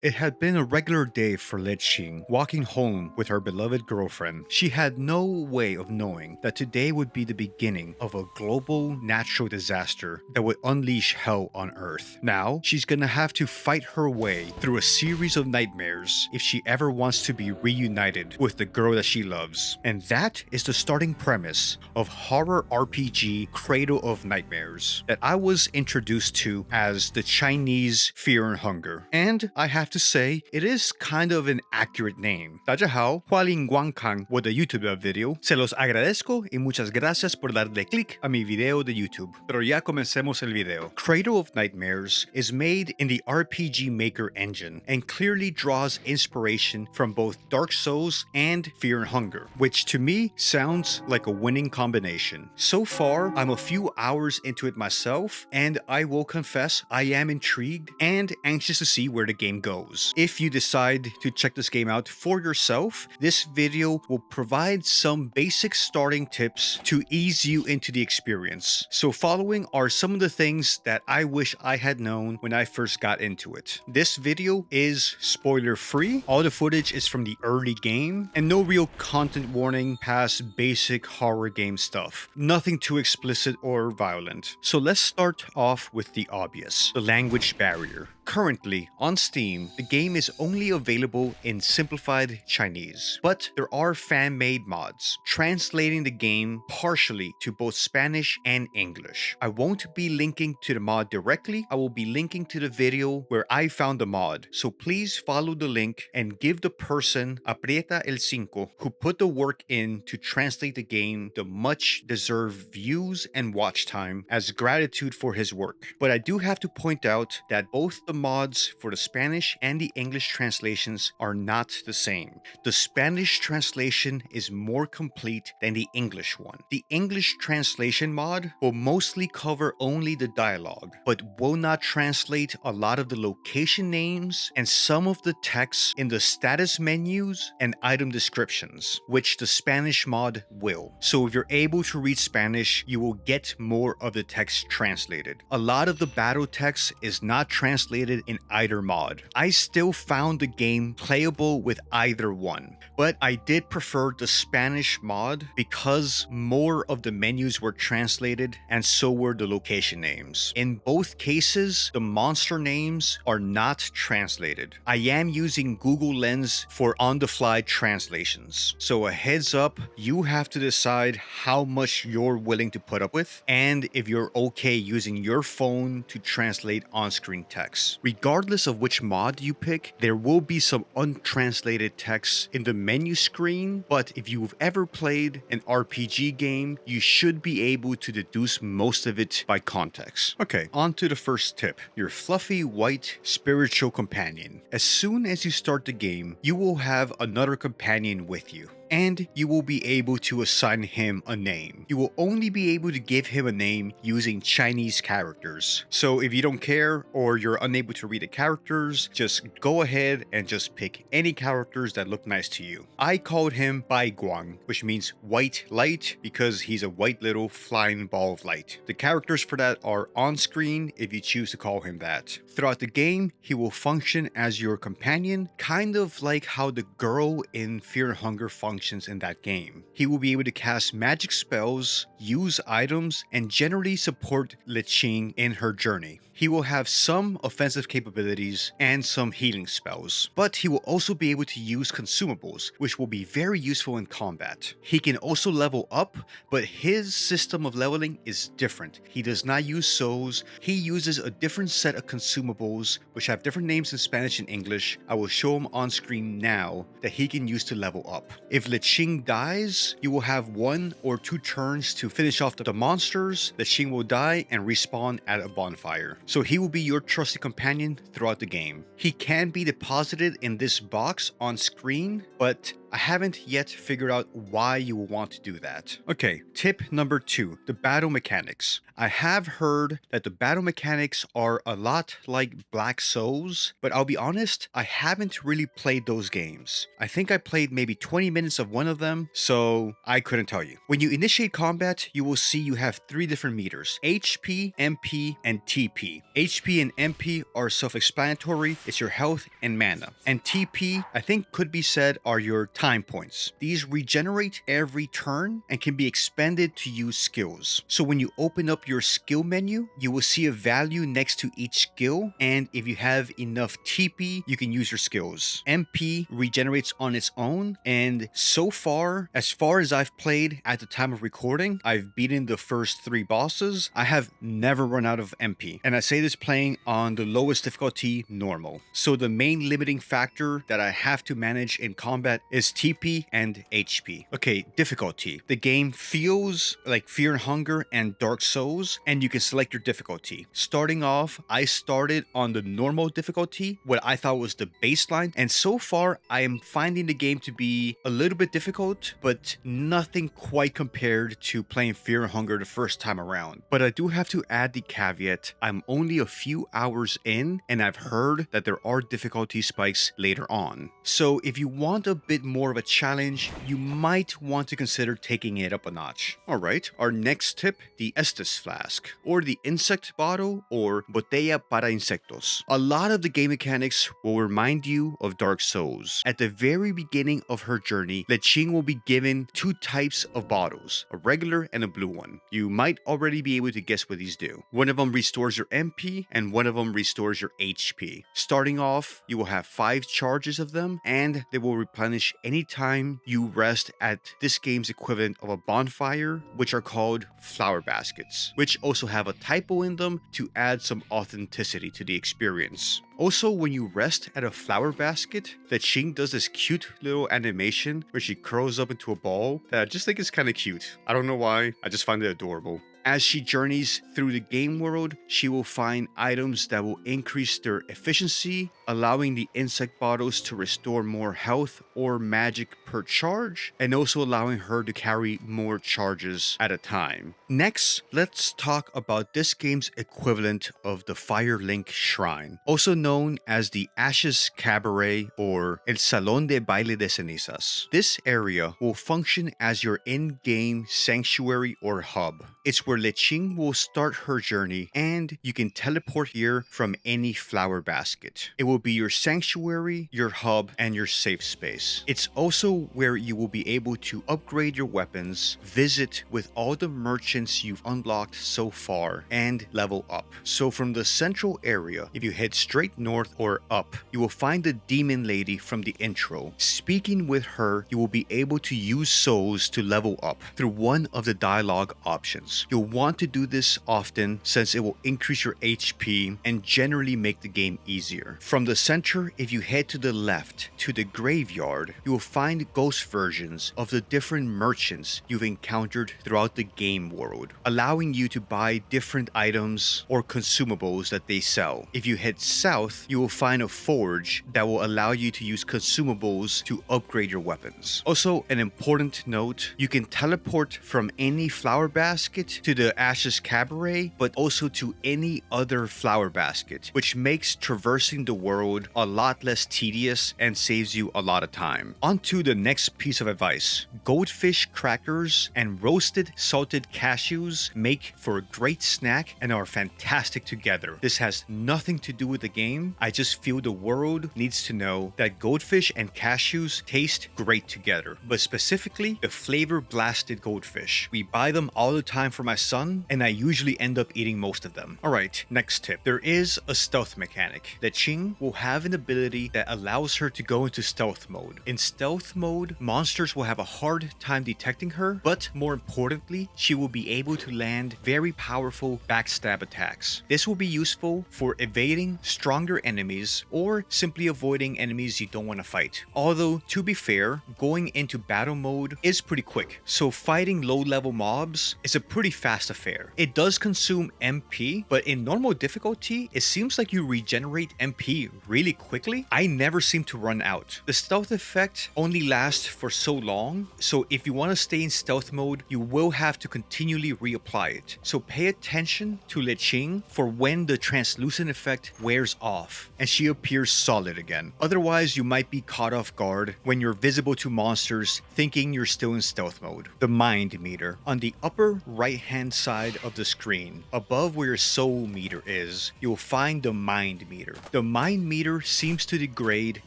It had been a regular day for Le Qing, walking home with her beloved girlfriend. She had no way of knowing that today would be the beginning of a global natural disaster that would unleash hell on Earth. Now, she's gonna have to fight her way through a series of nightmares if she ever wants to be reunited with the girl that she loves. And that is the starting premise of horror RPG Cradle of Nightmares that I was introduced to as the Chinese Fear and Hunger. And I have to say, it is kind of an accurate name. 大家好，欢迎观看我的 YouTube video. Se los agradezco y muchas gracias por darle click a mi video de YouTube. Pero ya comencemos el video. Cradle of Nightmares is made in the RPGmaker engine and clearly draws inspiration from both Dark Souls and Fear and Hunger, which to me sounds like a winning combination. So far, I'm a few hours into it myself, and I will confess I am intrigued and anxious to see where the game goes. If you decide to check this game out for yourself, this video will provide some basic starting tips to ease you into the experience. So following are some of the things that I wish I had known when I first got into it. This video is spoiler free, all the footage is from the early game, and no real content warning past basic horror game stuff. Nothing too explicit or violent. So let's start off with the obvious, the language barrier. Currently, on Steam, the game is only available in simplified Chinese, but there are fan-made mods, translating the game partially to both Spanish and English. I won't be linking to the mod directly, I will be linking to the video where I found the mod, so please follow the link and give the person, Aprieta el Cinco, who put the work in to translate the game the much-deserved views and watch time as gratitude for his work. But I do have to point out that both the mods for the Spanish and the English translations are not the same. The Spanish translation is more complete than the English one. The English translation mod will mostly cover only the dialogue, but will not translate a lot of the location names and some of the text in the status menus and item descriptions, which the Spanish mod will. So if you're able to read Spanish, you will get more of the text translated. A lot of the battle text is not translated in either mod. I still found the game playable with either one, but I did prefer the Spanish mod because more of the menus were translated and so were the location names. In both cases, the monster names are not translated. I am using Google Lens for on-the-fly translations, so a heads up, you have to decide how much you're willing to put up with and if you're okay using your phone to translate on-screen text. Regardless of which mod you pick, there will be some untranslated text in the menu screen, but if you've ever played an RPG game, you should be able to deduce most of it by context. Okay, on to the first tip, your fluffy white spiritual companion. As soon as you start the game, you will have another companion with you, and you will be able to assign him a name. You will only be able to give him a name using Chinese characters. So if you don't care or you're unable to read the characters, just go ahead and just pick any characters that look nice to you. I called him Bai Guang, which means white light because he's a white little flying ball of light. The characters for that are on screen if you choose to call him that. Throughout the game, he will function as your companion, kind of like how the girl in Fear and Hunger functions in that game. He will be able to cast magic spells, use items, and generally support Le Qing in her journey. He will have some offensive capabilities and some healing spells, but he will also be able to use consumables, which will be very useful in combat. He can also level up, but his system of leveling is different. He does not use souls, he uses a different set of consumables, which have different names in Spanish and English. I will show him on screen now that he can use to level up. If Le Qing dies, you will have 1 or 2 turns to finish off the monsters. Le Qing will die and respawn at a bonfire. So he will be your trusted companion throughout the game. He can be deposited in this box on screen, but I haven't yet figured out why you will want to do that. Okay, tip number 2, the battle mechanics. I have heard that the battle mechanics are a lot like Black Souls, but I'll be honest, I haven't really played those games. I think I played maybe 20 minutes of one of them, so I couldn't tell you. When you initiate combat, you will see you have 3 different meters: HP, MP, and TP. HP and MP are self-explanatory. It's your health and mana. And TP, I think could be said, are your time points. These regenerate every turn and can be expended to use skills. So when you open up your skill menu, you will see a value next to each skill, and if you have enough TP, you can use your skills. MP regenerates on its own, and so far as I've played at the time of recording, I've beaten the first 3 bosses. I have never run out of MP, and I say this playing on the lowest difficulty, normal. So the main limiting factor that I have to manage in combat is TP and HP. Okay, difficulty. The game feels like Fear and Hunger and Dark Souls, and you can select your difficulty. Starting off, I started on the normal difficulty, what I thought was the baseline, and so far I am finding the game to be a little bit difficult, but nothing quite compared to playing Fear and Hunger the first time around. But I do have to add the caveat, I'm only a few hours in, and I've heard that there are difficulty spikes later on. So if you want a bit more of a challenge, you might want to consider taking it up a notch. Alright, our next tip, the Estes Flask, or the Insect Bottle, or Botella para Insectos. A lot of the game mechanics will remind you of Dark Souls. At the very beginning of her journey, Le Qing will be given 2 types of bottles, a regular and a blue one. You might already be able to guess what these do. One of them restores your MP, and one of them restores your HP. Starting off, you will have 5 charges of them, and they will replenish anytime you rest at this game's equivalent of a bonfire, which are called flower baskets, which also have a typo in them to add some authenticity to the experience. Also, when you rest at a flower basket, Le Qing does this cute little animation where she curls up into a ball that I just think is kind of cute. I don't know why, I just find it adorable. As she journeys through the game world, she will find items that will increase their efficiency, allowing the insect bottles to restore more health or magic per charge, and also allowing her to carry more charges at a time. Next, let's talk about this game's equivalent of the Firelink Shrine, also known as the Ashes Cabaret or El Salón de Baile de Cenizas. This area will function as your in-game sanctuary or hub. It's where Le Qing will start her journey, and you can teleport here from any flower basket. It will be your sanctuary, your hub, and your safe space. It's also where you will be able to upgrade your weapons, visit with all the merchants you've unlocked so far, and level up. So from the central area, if you head straight north or up, you will find the demon lady from the intro. Speaking with her, you will be able to use souls to level up through one of the dialogue options. You'll want to do this often since it will increase your HP and generally make the game easier. From the center, if you head to the left to the graveyard, you will find ghost versions of the different merchants you've encountered throughout the game world, allowing you to buy different items or consumables that they sell. If you head south, you will find a forge that will allow you to use consumables to upgrade your weapons. Also, an important note, you can teleport from any flower basket to the Ashes Cabaret, but also to any other flower basket, which makes traversing the world a lot less tedious and saves you a lot of time. On to the next piece of advice. Goldfish crackers and roasted salted cashews make for a great snack and are fantastic together. This has nothing to do with the game. I just feel the world needs to know that goldfish and cashews taste great together, but specifically the flavor blasted goldfish. We buy them all the time for my son, and I usually end up eating most of them. Alright, next tip. There is a stealth mechanic. Le Qing will have an ability that allows her to go into stealth mode. In stealth mode, monsters will have a hard time detecting her, but more importantly, she will be be able to land very powerful backstab attacks. This will be useful for evading stronger enemies or simply avoiding enemies you don't want to fight. Although, to be fair, going into battle mode is pretty quick, so fighting low-level mobs is a pretty fast affair. It does consume MP, but in normal difficulty, it seems like you regenerate MP really quickly. I never seem to run out. The stealth effect only lasts for so long, so if you want to stay in stealth mode, you will have to continually reapply it. So pay attention to Le Qing for when the translucent effect wears off and she appears solid again. Otherwise, you might be caught off guard when you're visible to monsters thinking you're still in stealth mode. The mind meter. On the upper right hand side of the screen, above where your soul meter is, you'll find the mind meter. The mind meter seems to degrade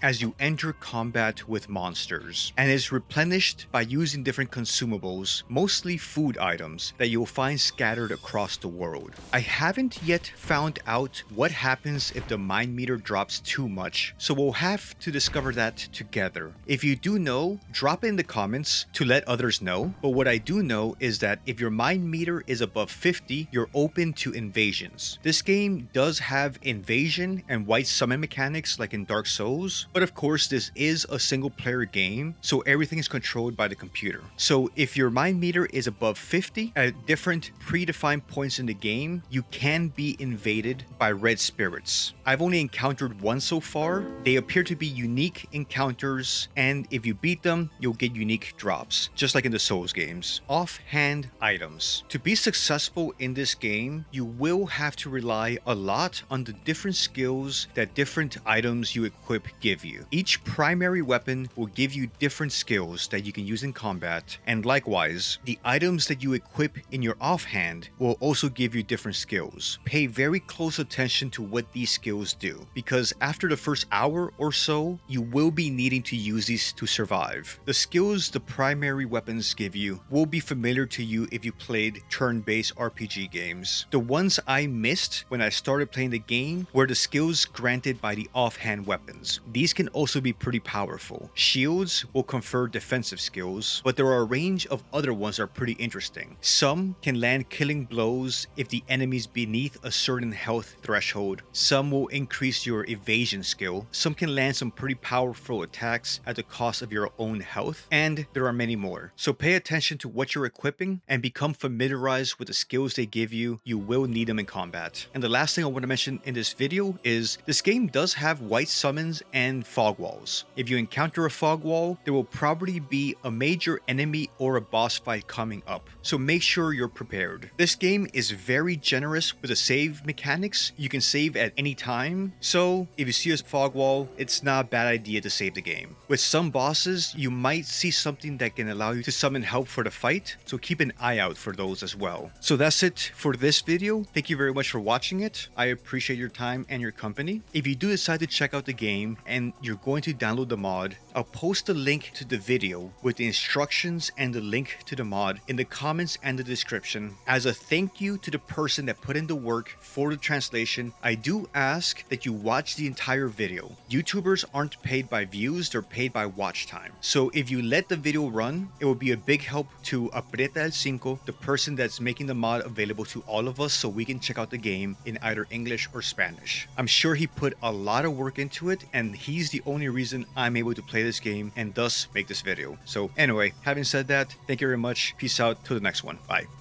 as you enter combat with monsters and is replenished by using different consumables, mostly food items that you'll find scattered across the world. I haven't yet found out what happens if the mind meter drops too much, so we'll have to discover that together. If you do know, drop it in the comments to let others know, but what I do know is that if your mind meter is above 50, you're open to invasions. This game does have invasion and white summon mechanics like in Dark Souls, but of course this is a single player game, so everything is controlled by the computer. So if your mind meter is above 50 at different predefined points in the game, you can be invaded by red spirits. I've only encountered one so far. They appear to be unique encounters, and if you beat them, you'll get unique drops, just like in the Souls games. Offhand items. To be successful in this game, you will have to rely a lot on the different skills that different items you equip give you. Each primary weapon will give you different skills that you can use in combat, and likewise, the items that you equip in your offhand will also give you different skills. Pay very close attention to what these skills do, because after the first hour or so, you will be needing to use these to survive. The skills the primary weapons give you will be familiar to you if you played turn-based RPG games. The ones I missed when I started playing the game were the skills granted by the offhand weapons. These can also be pretty powerful. Shields will confer defensive skills, but there are a range of other ones that are pretty interesting. Some can land killing blows if the enemy's beneath a certain health threshold. Some will increase your evasion skill. Some can land some pretty powerful attacks at the cost of your own health, and there are many more. So pay attention to what you're equipping and become familiarized with the skills they give you. You will need them in combat. And the last thing I want to mention in this video is this game does have white summons and fog walls. If you encounter a fog wall, there will probably be a major enemy or a boss fight coming up, so make sure you're prepared. This game is very generous with the save mechanics. You can save at any time, so if you see a fog wall, it's not a bad idea to save the game. With some bosses, you might see something that can allow you to summon help for the fight, so keep an eye out for those as well. So that's it for this video. Thank you very much for watching it. I appreciate your time and your company. If you do decide to check out the game and you're going to download the mod, I'll post a link to the video with the instructions and the link to the mod in the comments and the description. As a thank you to the person that put in the work for the translation, I do ask that you watch the entire video. YouTubers aren't paid by views, they're paid by watch time. So if you let the video run, it will be a big help to Aprieta el Cinco, the person that's making the mod available to all of us so we can check out the game in either English or Spanish. I'm sure he put a lot of work into it, and he's the only reason I'm able to play this game and thus make this video. So anyway, having said that, thank you very much. Peace out till the next one. Bye.